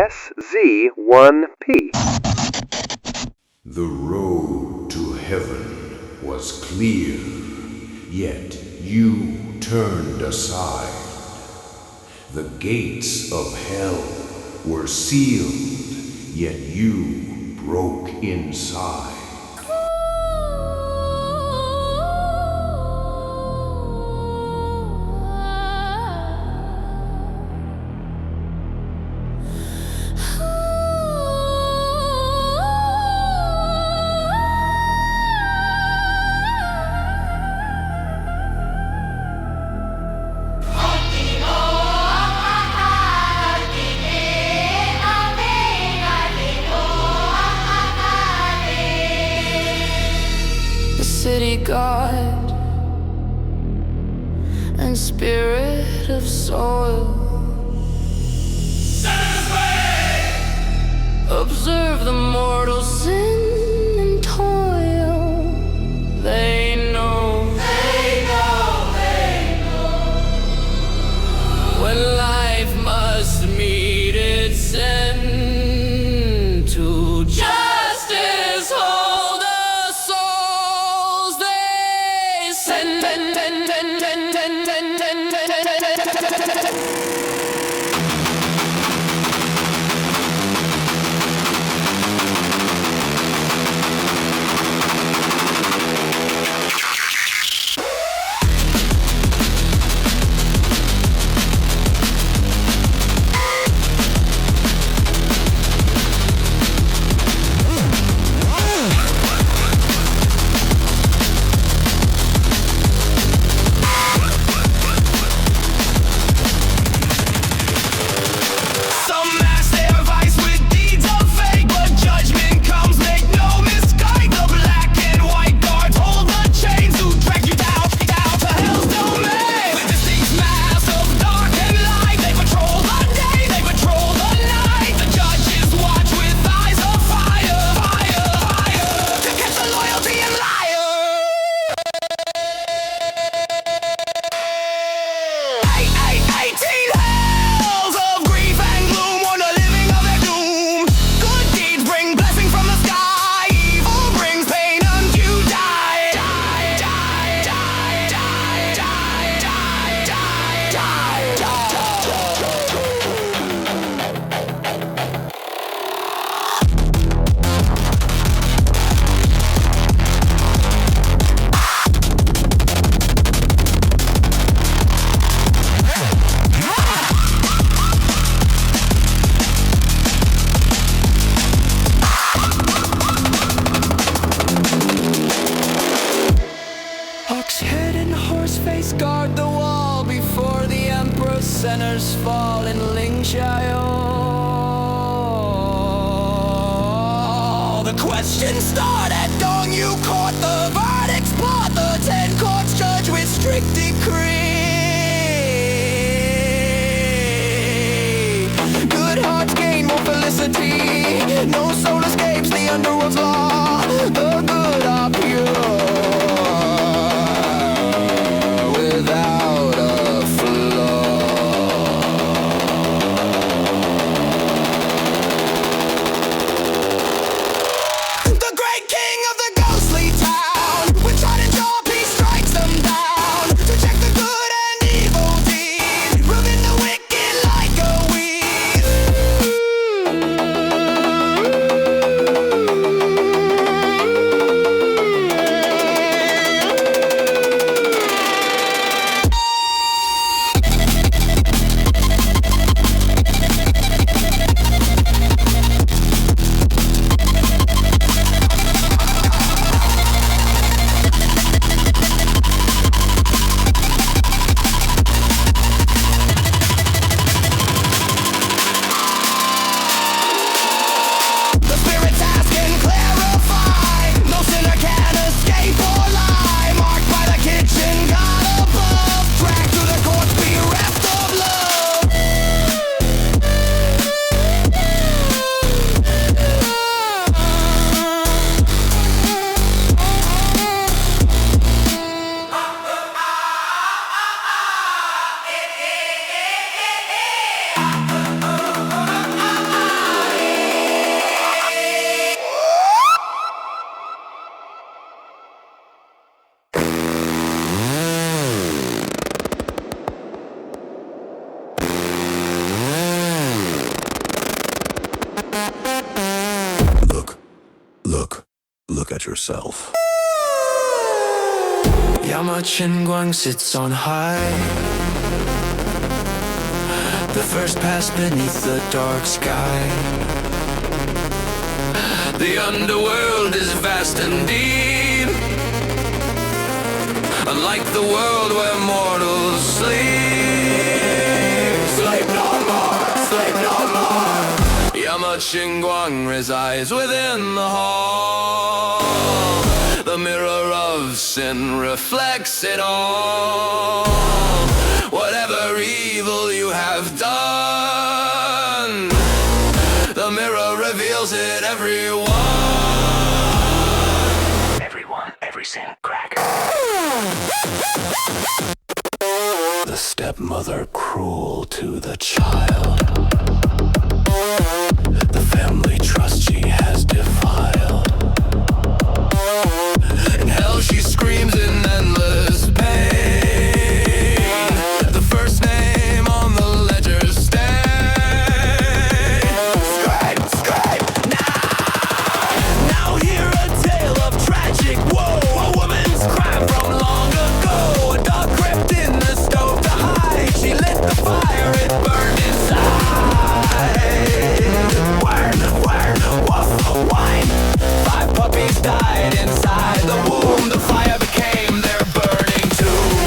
SZ1P. The road to heaven was clear, yet you turned aside. The gates of hell were sealed, yet you broke inside. City God and spirit of soil, observe the mortal sin and toil. They know, they know, they know when life must meet its end to justice. Hold the souls they send. Guard the wall before the emperor's centers fall in Liú-sian. The questions start at dawn. You caught the verdicts, plot the 10 courts judge with strict decree. Good hearts gain more felicity. No soul escapes the underworld's law. The good are pure. Without a flaw. The great king of the ghostly town, with trident jaw, peace strikes them down. To check the good and evil deed, rubbing the wicked like a weed. look at yourself. YAMA X sits on high, the first pass beneath the dark sky. The underworld is vast and deep, unlike the world where mortals sleep. Sleep no more, sleep no more. YAMA X resides within the hall. The mirror of sin reflects it all. Whatever evil you have done, the mirror reveals it, everyone. Everyone, every sin cracker. The stepmother cruel to the child, the family trust she has defiled. In hell she screams in endless pain. The first name on the ledger stain. Scribe, scribe, now hear a tale of tragic woe. A woman's crime from long ago. A dog crept in the stove to hide. She lit the fire, it burned inside. Woof, wine. 5 puppies died inside the womb. The fire became their burning tomb.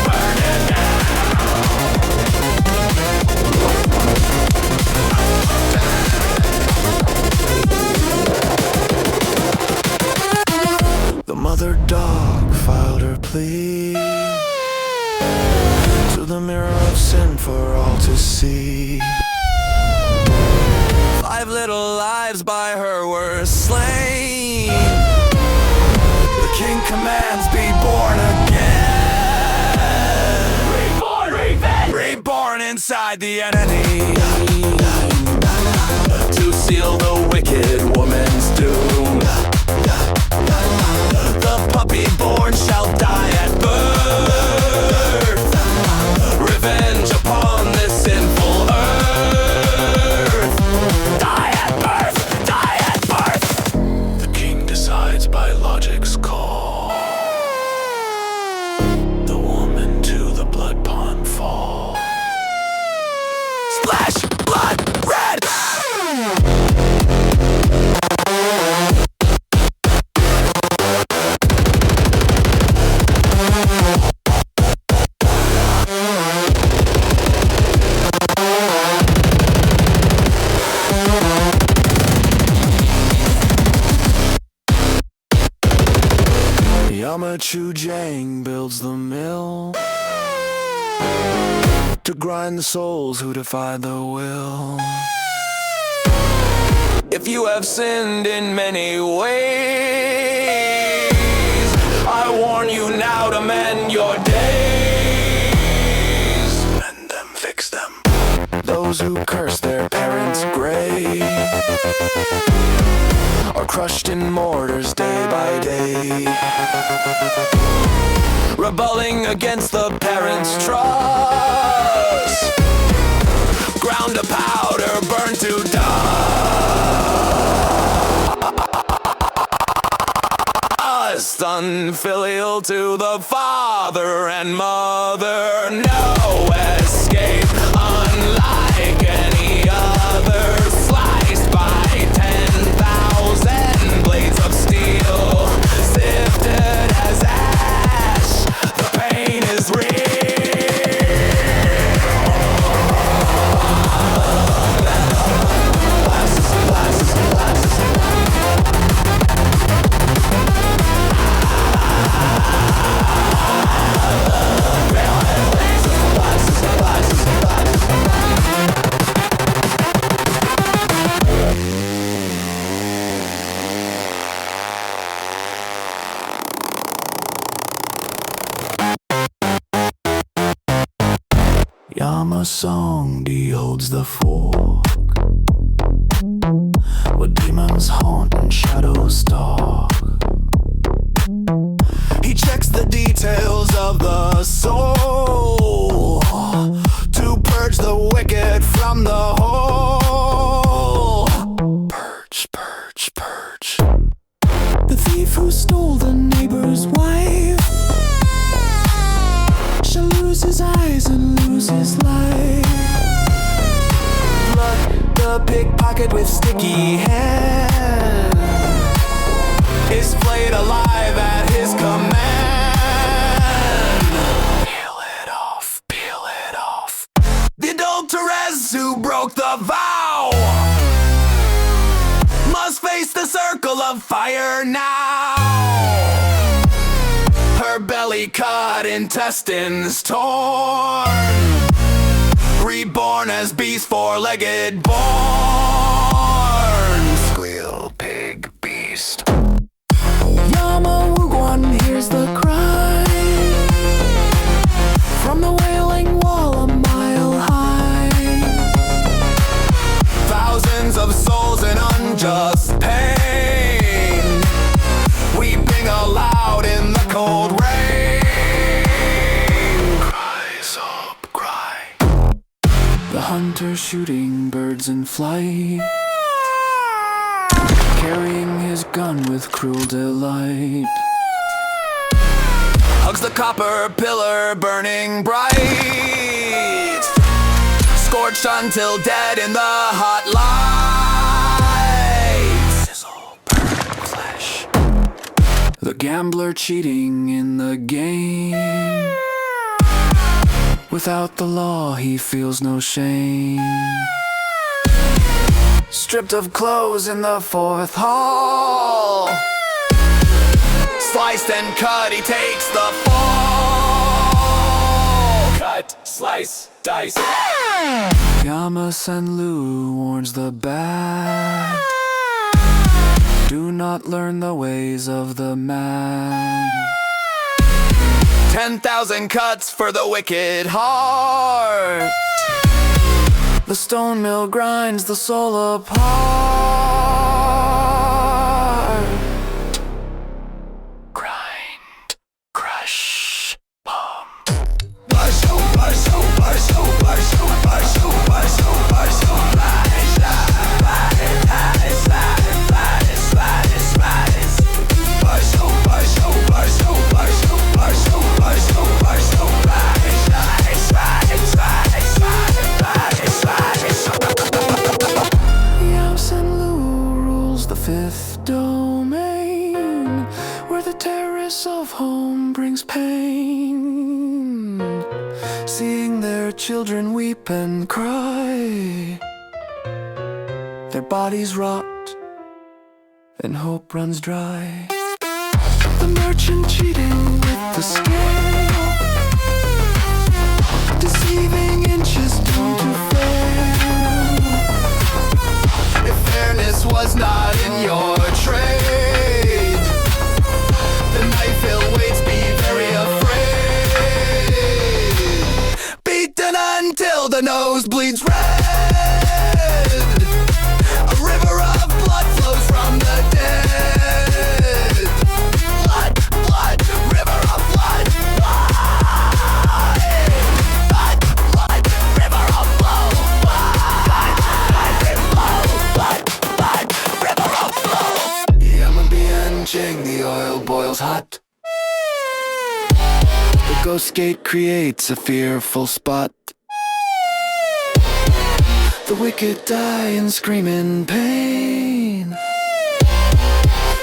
Burn it down. The mother dog filed her plea to the mirror of sin for all to see. 5 little lives by her were slain. The king commands, be born again. Reborn, revenge. Reborn inside the enemy, to seal the wicked woman's doom. The puppy born shall die at birth. Revenge upon this sinful earth. Die at birth, die at birth. The king decides by logic's call. The woman to the blood pond fall. Splash, blood, red. YAMA X builds the mill to grind the souls who defy the will. If you have sinned in many ways, I warn you now to mend your days. Mend them, fix them. Those who curse their parents' grave are crushed in mortars day by day, rebelling against the parents' trust, ground to powder, burned to dust, unfilial to the father and mother, no escape, unlike any other, sliced by 10,000 blades of steel, sifted as ash, the pain is real. YAMA song holds the fork, where demons haunt and shadows stalk. He checks the details of the soul, thief who stole the neighbor's wife shall lose his eyes and lose his life. Look, the pickpocket with sticky hands is flayed alive at his command. Peel it off, peel it off. The adulteress who broke the vow must face the circle of fire now. Her belly cut, intestines torn, reborn as beast, four-legged born. Squeal, pig, beast. YAMA hears the cry from the wailing wall a mile high. Thousands of souls in unjust pain, weeping aloud in the cold rain. Cries up, cry. The hunter shooting birds in flight, carrying his gun with cruel delight, hugs the copper pillar burning bright, scorched until dead in the hot light. Sizzle, burn flesh. The gambler cheating in the game, without the law he feels no shame. Stripped of clothes in the fourth hall, sliced and cut, he takes the fall. Cut, slice, dice. YAMA Senlu warns the bad, do not learn the ways of the man. 10,000 cuts for the wicked heart, the stone mill grinds the soul apart. Grind, crush, pump. Basho, basho, basho, basho, basho, basho, basho. Slice, slice, slice, slice, slice, slice. Basho, basho, basho, basho, basho, basho, basho. Slice, slice, slice, slice, slice. The fifth domain, where the terrace of home brings pain, seeing their children weep and cry, their bodies rot and hope runs dry. The merchant cheating with the scale, deceiving inches down to fail. If fairness was not in your trade, the knife ill waits, be very afraid. Beaten until the nose bleeds red, a river of blood flows from the dead. Blood, blood, river of blood, blood, blood, blood, river of blood, blood, blood, blood, river of blood. YAMA Ching, the oil boils hot. The ghost gate creates a fearful spot. The wicked die and scream in pain.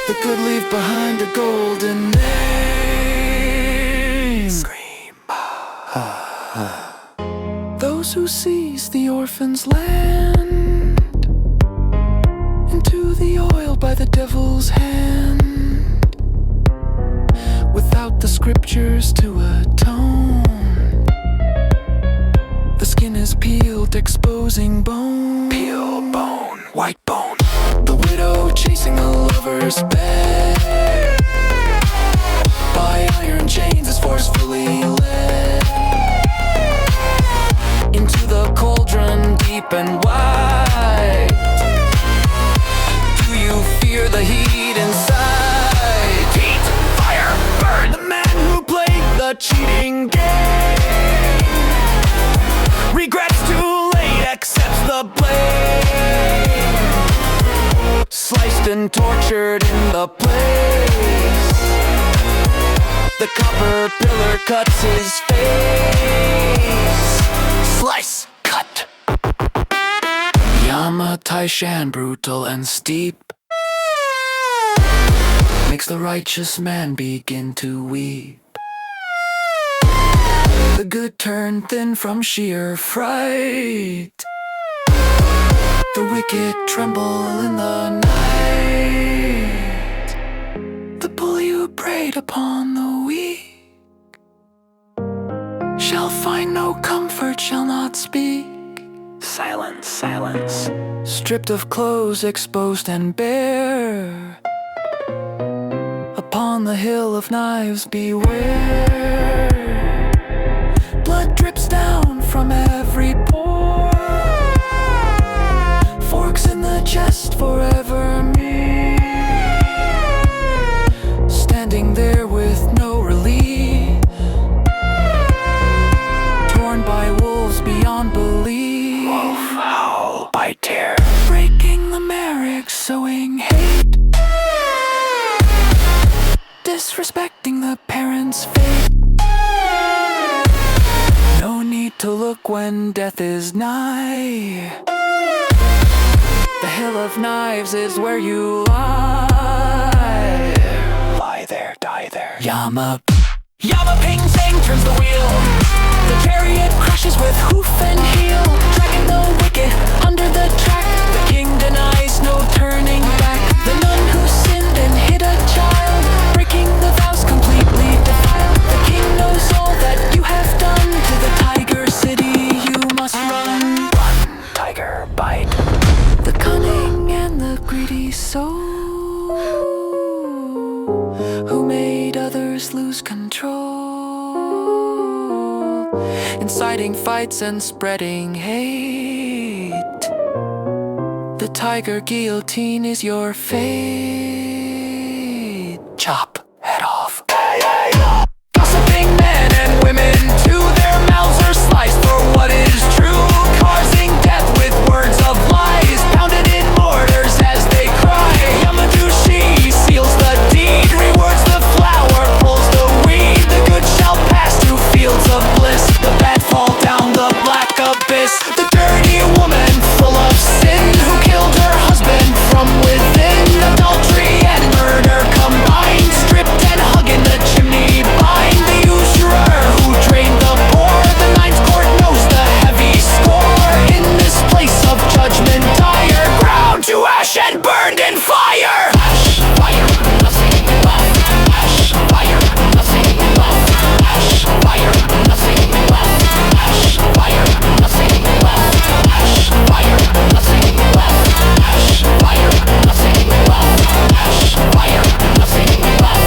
The good leave behind a golden name. Scream. Those who seize the orphan's land, into the oil by the devil's hand, without the scriptures to atone. The skin is peeled, exposing bone. Peel bone, white bone. The widow chasing a lover's bed, by iron chains is forcefully led into the cauldron deep and wide. Do you fear the heat inside? Heat, fire, burn. The man who played the The copper pillar cuts his face. Slice, cut. Yama Taishan, brutal and steep, makes the righteous man begin to weep. The good turn thin from sheer fright. The wicked tremble in the night. The bully who preyed upon the weak shall find no comfort, shall not speak. Silence, silence. Stripped of clothes, exposed and bare, upon the hill of knives beware. Blood drips down from every pore. Forks in the chest forever me. Standing there with no relief, torn by wolves beyond belief. Wolf howl, bite tear, breaking the marriage, sowing hate, disrespecting the parents' fate. No need to look when death is nigh. The hill of knives is where you lie. Lie there, die there. Yama ping zang turns the wheel. The chariot crashes with hoof and heel, dragging the wicked under the track. The king denies no turning back. The nun who sinned and hid a child, breaking the vows completely defiled. The king knows all that you have done. To the tiger city you must run. Run, tiger, bite. The cunning and the greedy soul, who made others lose control, inciting fights and spreading hate. The tiger guillotine is your fate. Chop, head off. Gossiping men and women, to their mouths are sliced for what is true, causing death with words of lies, pounded in mortars as they cry. Yamadushi seals the deed, rewards the flower, pulls the weed. The good shall pass to fields of bliss, the bad fall down the black abyss. The dirty woman full of sin, who killed her husband from within. Adultery and murder combined, stripped and hung in the chimney bind. The usurer who drained the poor, the ninth court knows the heavy score. In this place of judgment dire, ground to ash and burned in fire. Ash, fire, nothing left. Ash, fire, nothing left. Ash, fire, nothing left. Ash, fire, nothing left. Ash, fire, nothing left. Ash, fire, nothing left. Ash, fire, nothing left.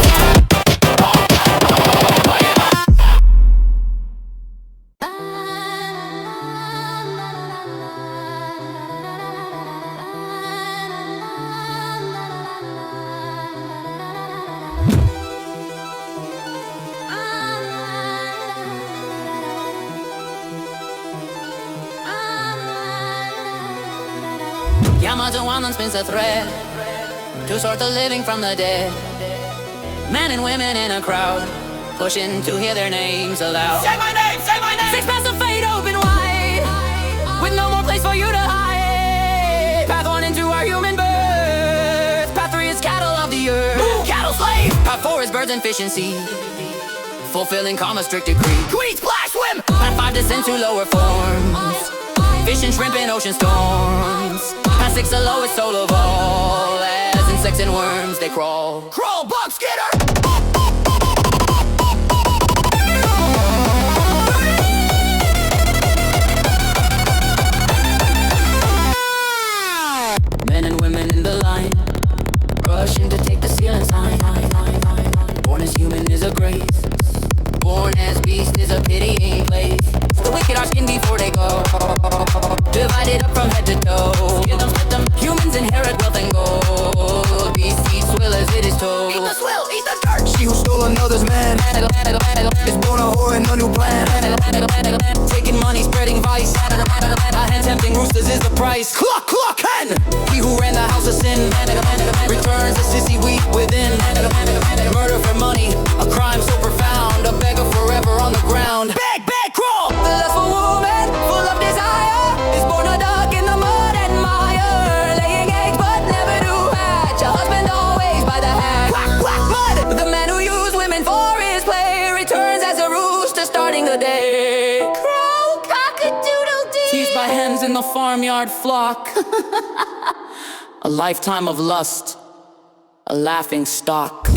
Yama to one spins a thread to sort the living from the dead. Men and women in a crowd, pushing to hear their names aloud. Say my name, say my name. Six paths of fate open wide, with no more place for you to hide. Path 1 into our human birth. Path 3 is cattle of the earth. Ooh, cattle slave. Path 4 is birds and fish and sea, fulfilling karma's strict decree. Queen splash swim. Path 5 descends to lower forms, fish and shrimp in ocean storms. Path 6 the lowest soul of all, as insects and worms they crawl. Crawl, bug, skitter. Men and women in the line, rushing to take the ceiling sign. Born as human is a grace, born as beast is a pitying place. The wicked are skinned before they go, divided up from head to toe. Give them, split them, humans inherit wealth and gold. Beasts eat swill as it is told. Eat the swill, eat the dirt. She who stole another's man is born a whore and no new plan. Taking money, spreading vice, and tempting roosters is the price. Cluck, cluck, hen. He who ran the house of sin returns a sissy weak within. Murder for money, a crime so profound. the farmyard flock. A lifetime of lust, a laughing stock.